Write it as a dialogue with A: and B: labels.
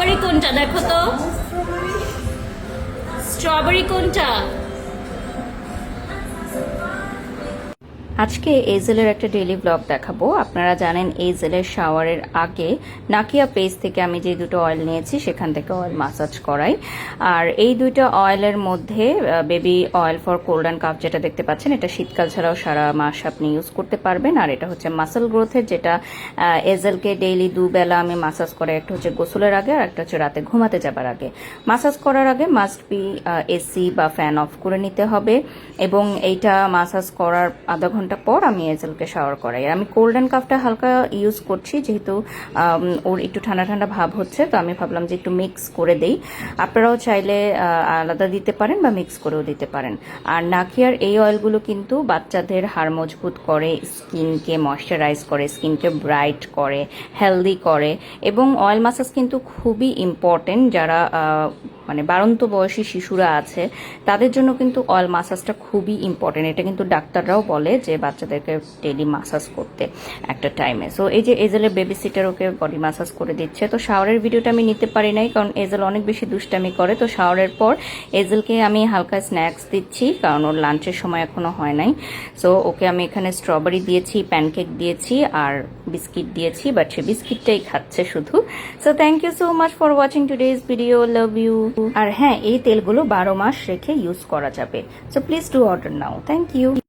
A: Strawberry কোনটা দেখো তো, স্ট্রবেরি কোনটা? আজকে এজেলের একটা ডেইলি ব্লগ দেখাবো। আপনারা জানেন এজেলের শাওয়ারের আগে নাকিয়া পেজ থেকে আমি যে দুটো অয়েল নিয়েছি সেখান থেকে অয়েল মাসাজ করাই। আর এই দুইটা অয়েলের মধ্যে baby oil for cold and calf যেটা দেখতে পাচ্ছেন, এটা শীতকাল ছাড়াও সারা মাস আপনি ইউজ করতে পারবেন। আর এটা হচ্ছে মাসল গ্রোথের, যেটা এজেলকে ডেইলি দুবেলা আমি মাসাজ করে, একটা হচ্ছে গোসলের আগে আর একটা হচ্ছে রাতে ঘুমাতে যাবার আগে। মাসাজ করার আগে মাস্ট বি এসি বা ফ্যান অফ করে নিতে হবে, এবং এইটা মাসাজ করার আধা ঘন্টা পর আমি এজেলকে শাওয়ার করাই। আমি কোল্ড অ্যান্ড কাফটা হালকা ইউজ করছি, যেহেতু ওর একটু ঠান্ডা ঠান্ডা ভাব হচ্ছে, তো আমি ভাবলাম যে একটু মিক্স করে দেই। আপনারাও চাইলে আলাদা দিতে পারেন বা মিক্স করেও দিতে পারেন। আর নাকিয়ার এই অয়েলগুলো কিন্তু বাচ্চাদের হাড় মজবুত করে, স্কিনকে ময়শ্চারাইজ করে, স্কিনকে ব্রাইট করে, হেলদি করে। এবং অয়েল মাসাজ কিন্তু খুবই ইম্পর্টেন্ট, যারা মানে বাড়ন্ত বয়সী শিশুরা আছে তাদের জন্য কিন্তু অয়েল মাসাজটা খুবই ইম্পর্টেন্ট। এটা কিন্তু ডাক্তাররাও বলে যে বাচ্চাদেরকে ডেইলি মাসাজ করতে একটা টাইমে। সো এই যে এজেলের babysitter okay body massage করে দিচ্ছে। তো শাওয়ারের ভিডিওটা আমি নিতে পারি নাই, কারণ এজেল অনেক বেশি দুষ্টামি করে। তো শাওয়ারের পর এজেলকে আমি হালকা স্ন্যাক্স দিচ্ছি, কারণ ওর লাঞ্চের সময় এখনো হয় নাই। সো ওকে আমি এখানে স্ট্রবেরি দিয়েছি, প্যানকেক দিয়েছি আর বিস্কিট দিয়েছি, বাট সে বিস্কিটটাই খাচ্ছে শুধু। So thank you so much for watching today's video, love you. আর হ্যাঁ, এই তেলগুলো 12 মাস রেখে ইউজ করা যাবে। So please do order now. Thank you.